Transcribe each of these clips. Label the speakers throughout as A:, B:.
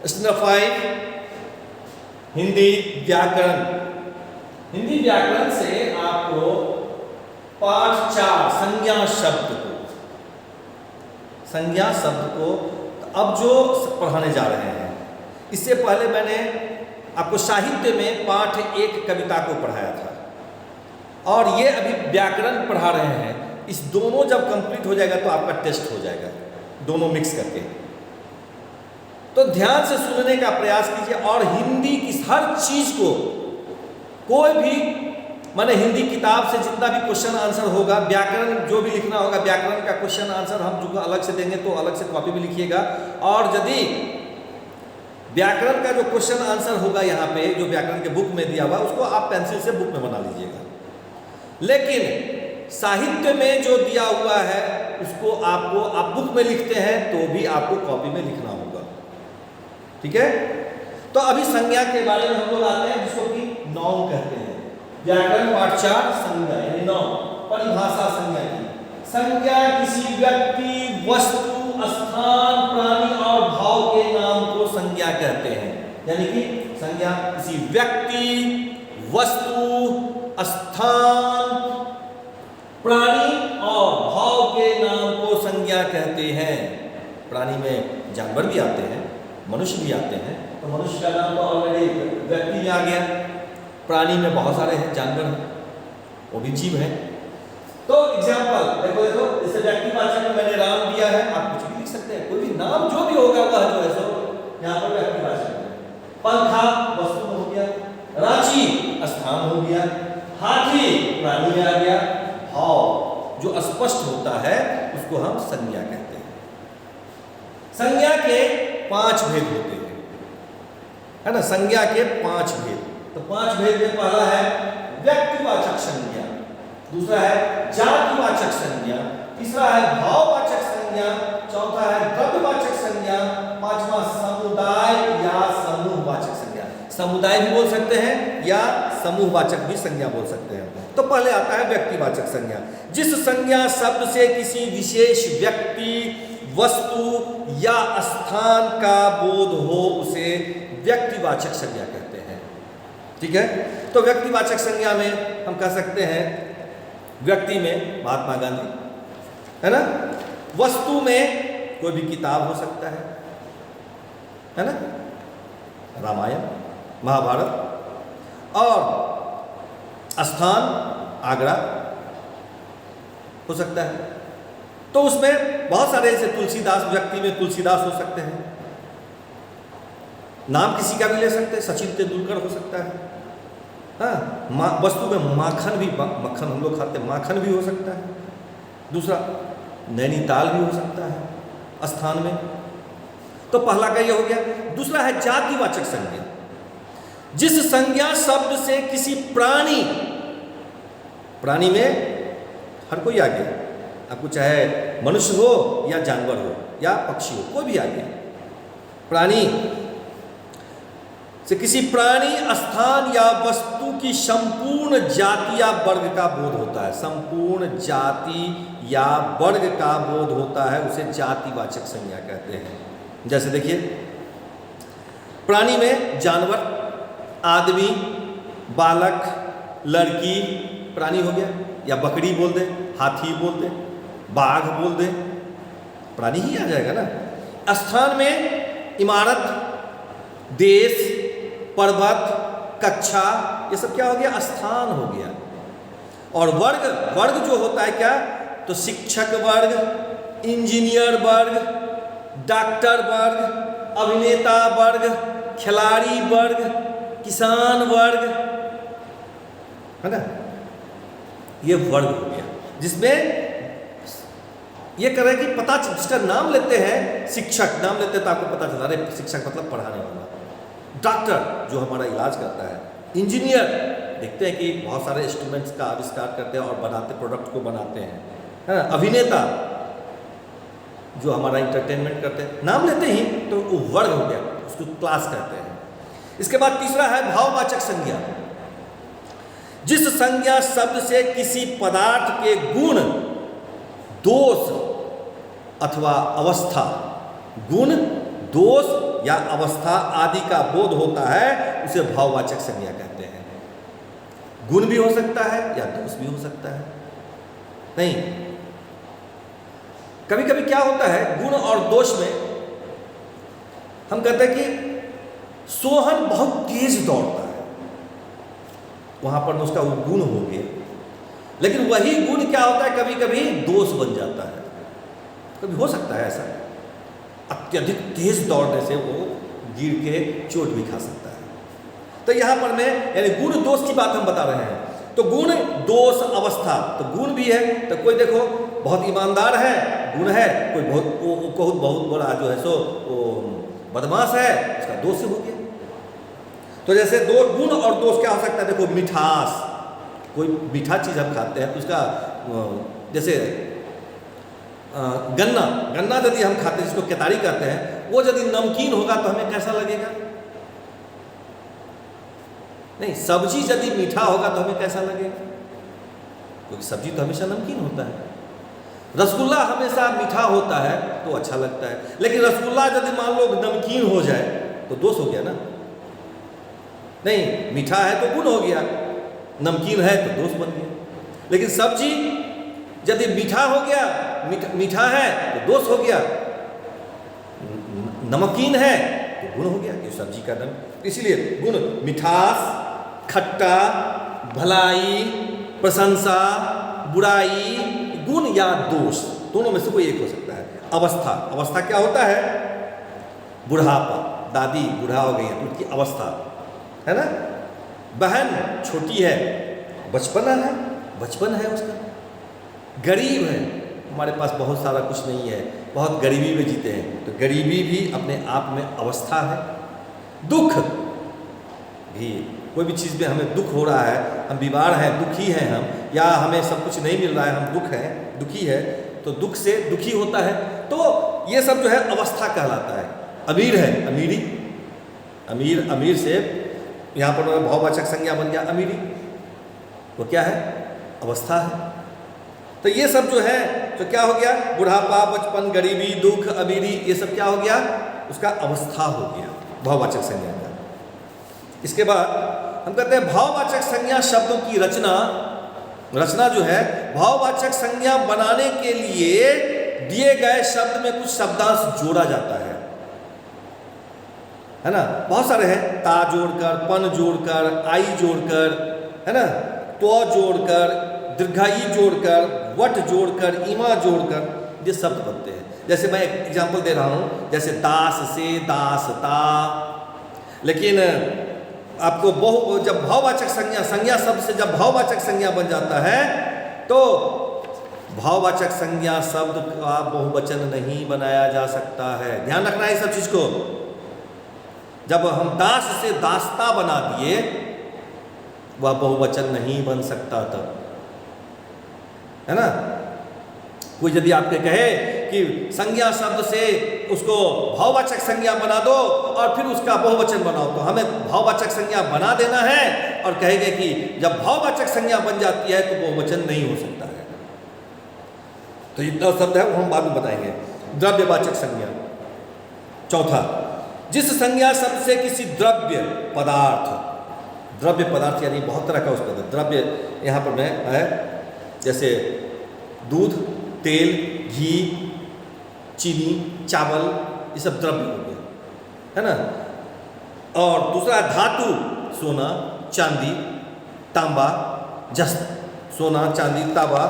A: Standard 5 Hindi व्याकरण। हिंदी व्याकरण से आपको पाठ 4 संज्ञा शब्द को अब जो पढ़ाने जा रहे हैं, इससे पहले मैंने आपको साहित्य में पाठ 1 कविता को पढ़ाया था और ये अभी व्याकरण पढ़ा रहे हैं। इस दोनों जब कंप्लीट हो जाएगा तो आपका टेस्ट हो जाएगा, दोनों मिक्स करके। तो ध्यान से सुनने का प्रयास कीजिए और हिंदी की हर चीज को, कोई भी माने हिंदी किताब से जितना भी क्वेश्चन आंसर होगा, व्याकरण जो भी लिखना होगा, व्याकरण का क्वेश्चन आंसर हम जो अलग से देंगे तो अलग से कॉपी में लिखिएगा। और यदि व्याकरण का जो क्वेश्चन आंसर होगा यहाँ पे जो व्याकरण के बुक में दिया हुआ, उसको आप पेंसिल से बुक में बना लीजिएगा। लेकिन साहित्य में जो दिया हुआ है उसको आपको आप बुक में लिखते हैं तो भी आपको कॉपी में लिखना होगा, ठीक है। तो अभी संज्ञा के बारे में हम लोग आते हैं, जिसको कि नाउन कहते हैं। व्याकरण पाठ 4 संज्ञा यानी नाउन, परिभाषा संज्ञा की। संज्ञा किसी व्यक्ति, वस्तु, स्थान, प्राणी और भाव के नाम को संज्ञा कहते हैं। यानी कि संज्ञा किसी व्यक्ति, वस्तु, स्थान, प्राणी और भाव के नाम को संज्ञा कहते हैं। प्राणी में जानवर भी आते हैं, मनुष्य भी आते हैं, तो मनुष्य का नाम तो ऑलरेडी व्यक्ति में आ गया। प्राणी में बहुत सारे हैं, जानवर हैं, वो भी जीव हैं। तो एग्जाम्पल देखो, जैसे व्यक्तिवाचक में मैंने राम दिया है, आप कुछ भी लिख सकते हैं, कोई भी नाम जो भी होगा वह जो है सो यहाँ पर व्यक्तिवाचक है। पंखा वस्तु हो गया, रांची स्थान हो गया, हाथी प्राणी में आ गया। भाव जो स्पष्ट होता है उसको हम संज्ञा कहते हैं। संज्ञा के 5 भेद होते हैं, है ना। संज्ञा के 5 भेद। तो 5 भेद में पहला है व्यक्तिवाचक संज्ञा, दूसरा है जातिवाचक संज्ञा, तीसरा है भाववाचक संज्ञा, चौथा है द्रव्यवाचक संज्ञा, पांचवा समुदाय या समूहवाचक संज्ञा। समुदाय भी बोल सकते हैं या समूहवाचक भी संज्ञा बोल सकते हैं। तो पहले आता है व्यक्तिवाचक संज्ञा। जिस संज्ञा शब्द से किसी विशेष व्यक्ति, वस्तु या स्थान का बोध हो उसे व्यक्तिवाचक संज्ञा कहते हैं, ठीक है। तो व्यक्तिवाचक संज्ञा में हम कह सकते हैं व्यक्ति में महात्मा गांधी, है ना। वस्तु में कोई भी किताब हो सकता है ना, रामायण, महाभारत। और स्थान आगरा हो सकता है। तो उसमें बहुत सारे ऐसे तुलसीदास, व्यक्ति में तुलसीदास हो सकते हैं, नाम किसी का भी ले सकते हैं, सचिन तेंदुलकर हो सकता है। हाँ, वस्तु में माखन भी, मक्खन हम लोग खाते हैं, माखन भी हो सकता है। दूसरा नैनीताल भी हो सकता है स्थान में। तो पहला का ये हो गया। दूसरा है जातिवाचक संज्ञा। जिस संज्ञा शब्द से किसी प्राणी, प्राणी में हर कोई आ गया, आपको चाहे मनुष्य हो या जानवर हो या पक्षी हो, कोई भी आ गया। प्राणी से किसी प्राणी, स्थान या वस्तु की संपूर्ण जाति या वर्ग का बोध होता है। संपूर्ण जाति या वर्ग का बोध होता है, उसे जातिवाचक संज्ञा कहते हैं। जैसे देखिए, प्राणी में जानवर, आदमी, बालक, लड़की प्राणी हो गया, या बकरी बोल दे, हाथी बोल दे, बाघ बोल दे, प्राणी ही आ जाएगा ना। स्थान में इमारत, देश, पर्वत, कक्षा, ये सब क्या हो गया, स्थान हो गया। और वर्ग, वर्ग जो होता है क्या, तो शिक्षक वर्ग, इंजीनियर वर्ग, डॉक्टर वर्ग, अभिनेता वर्ग, खिलाड़ी वर्ग, किसान वर्ग, है ना। ये वर्ग हो गया, जिसमें ये कह रहे हैं कि पता, जिसका नाम लेते हैं, शिक्षक नाम लेते हैं तो आपको पता चलता है, अरे शिक्षक मतलब पढ़ाने वाला। डॉक्टर जो हमारा इलाज करता है। इंजीनियर देखते हैं कि बहुत सारे इंस्ट्रूमेंट्स का आविष्कार करते हैं और बनाते, प्रोडक्ट को बनाते हैं, है ना। अभिनेता जो हमारा इंटरटेनमेंट करते हैं, नाम लेते ही तो वो वर्ग हो गया, उसको क्लास कहते हैं। इसके बाद तीसरा है भाववाचक संज्ञा। जिस संज्ञा शब्द से किसी पदार्थ के गुण, दोष अथवा अवस्था, गुण, दोष या अवस्था आदि का बोध होता है उसे भाववाचक संज्ञा कहते हैं। गुण भी हो सकता है या दोष भी हो सकता है। नहीं, कभी कभी क्या होता है गुण और दोष में हम कहते हैं कि सोहन बहुत तेज दौड़ता है, वहां पर उसका वो गुण हो गया, लेकिन वही गुण क्या होता है कभी कभी दोष बन जाता है। कभी हो सकता है ऐसा, अत्यधिक तेज दौड़ने से वो गिर के चोट भी खा सकता है। तो यहां पर मैं यानी गुण दोष की बात हम बता रहे हैं। तो गुण दोष अवस्था, तो गुण भी है, तो कोई देखो बहुत ईमानदार है, गुण है, कोई बहुत बड़ा जो है सो वो बदमाश है, उसका दोष हो गया। तो जैसे दो गुण और दोष क्या हो सकता है, देखो मिठास, कोई मीठा चीज़ हम खाते हैं तो उसका जैसे गन्ना यदि हम खाते हैं जिसको केतारी कहते हैं, वो यदि नमकीन होगा तो हमें कैसा लगेगा? नहीं, सब्जी यदि मीठा होगा तो हमें कैसा लगेगा? क्योंकि सब्जी तो हमेशा नमकीन होता है। रसगुल्ला हमेशा मीठा होता है तो अच्छा लगता है, लेकिन रसगुल्ला यदि मान लो नमकीन हो जाए तो दोष हो गया ना। नहीं, मीठा है तो गुण हो गया, नमकीन है तो दोष बन गया। लेकिन सब्जी यदि मीठा हो गया, मीठा है तो दोष हो गया, नमकीन है तो गुण हो गया कि सब्जी का नाम। इसलिए गुण मिठास, खट्टा, भलाई, प्रशंसा, बुराई, गुण या दोष, दोनों में से कोई एक हो सकता है। अवस्था, अवस्था क्या होता है? बुढ़ापा, दादी बूढ़ा हो गई है तो उनकी अवस्था है ना। बहन छोटी है, बचपना है, बचपन है उसका। गरीब है, हमारे पास बहुत सारा कुछ नहीं है, बहुत गरीबी में जीते हैं, तो गरीबी भी अपने आप में अवस्था है। दुख भी, कोई भी चीज़ में हमें दुख हो रहा है, हम बीमार हैं, दुखी हैं हम, या हमें सब कुछ नहीं मिल रहा है, हम दुखी है, तो दुख से दुखी होता है। तो ये सब जो है अवस्था कहलाता है। अमीर है, अमीरी, अमीर से यहाँ पर भाववाचक संज्ञा बन गया अमीरी, वो क्या है? अवस्था है। तो ये सब जो है तो क्या हो गया? बुढ़ापा, बचपन, गरीबी, दुख, अमीरी, ये सब क्या हो गया? उसका अवस्था हो गया भाववाचक संज्ञा का। इसके बाद हम कहते हैं भाववाचक संज्ञा शब्दों की रचना जो है, भाववाचक संज्ञा बनाने के लिए दिए गए शब्द में कुछ शब्दांश जोड़ा जाता है ना। बहुत सारे हैं, ता जोड़कर, पन जोड़कर, आई जोड़कर, है ना, त्व जोड़कर, दीर्घाई जोड़कर, वट जोड़कर, ईमा जोड़कर, ये शब्द बनते हैं। जैसे मैं एक एग्जाम्पल दे रहा हूँ, जैसे दास से दासता। लेकिन आपको जब भाववाचक संज्ञा शब्द से जब भाववाचक संज्ञा बन जाता है तो भाववाचक संज्ञा शब्द का बहुवचन नहीं बनाया जा सकता है। ध्यान रखना है इस सब चीज को। जब हम दास से दासता बना दिए, वह बहुवचन नहीं बन सकता तब, है ना। कोई यदि आपके कहे कि संज्ञा शब्द से उसको भाववाचक संज्ञा बना दो और फिर उसका बहुवचन बनाओ, तो हमें भाववाचक संज्ञा बना देना है और कहेंगे कि जब भाववाचक संज्ञा बन जाती है तो बहुवचन नहीं हो सकता है। तो इतना शब्द है वो हम बाद में बताएंगे। द्रव्यवाचक संज्ञा, चौथा, जिस संज्ञा शब्द से किसी द्रव्य पदार्थ यानी बहुत तरह का उसका द्रव्य यहाँ पर में है, जैसे दूध, तेल, घी, चीनी, चावल, ये सब द्रव्य हो गया, है ना। और दूसरा धातु, सोना, चांदी, तांबा, जस्त, सोना, चांदी, तांबा,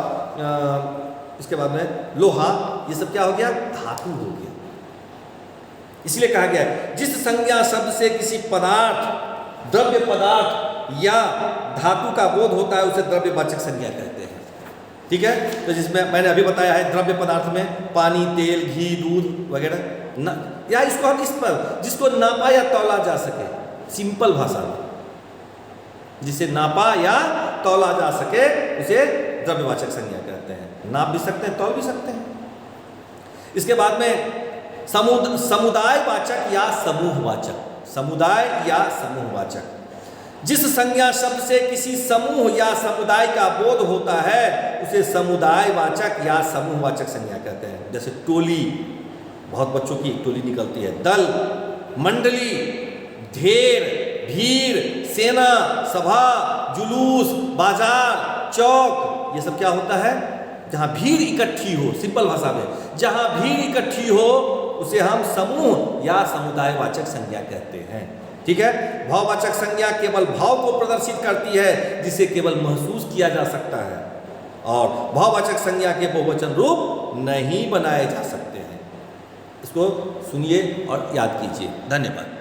A: इसके बाद में लोहा, ये सब क्या हो गया? धातु हो गया। इसलिए कहा गया है जिस संज्ञा शब्द से किसी पदार्थ, द्रव्य पदार्थ या धातु का बोध होता है उसे द्रव्यवाचक संज्ञा कहते हैं। ठीक है। तो जिसमें मैंने अभी बताया है द्रव्य पदार्थ में पानी, तेल, घी, दूध वगैरह, या इसको हम इस पर जिसको नापा या तौला जा सके, सिंपल भाषा में जिसे नापा या तौला जा सके उसे द्रव्यवाचक संज्ञा कहते हैं। नाप भी सकते हैं, तौल भी सकते हैं। इसके बाद में समुदायवाचक या समूहवाचक, समुदाय या समूहवाचक, जिस संज्ञा शब्द से किसी समूह या समुदाय का बोध होता है उसे समुदायवाचक या समूहवाचक संज्ञा कहते हैं। जैसे टोली, बहुत बच्चों की एक टोली निकलती है। दल, मंडली, ढेर, भीड़, सेना, सभा, जुलूस, बाजार, चौक, ये सब क्या होता है? जहाँ भीड़ इकट्ठी हो, सिंपल भाषा में जहाँ भीड़ इकट्ठी हो उसे हम समूह या समुदायवाचक संज्ञा कहते हैं। ठीक है। भाववाचक संज्ञा केवल भाव को प्रदर्शित करती है जिसे केवल महसूस किया जा सकता है, और भाववाचक संज्ञा के बहुवचन रूप नहीं बनाए जा सकते हैं। इसको सुनिए और याद कीजिए। धन्यवाद।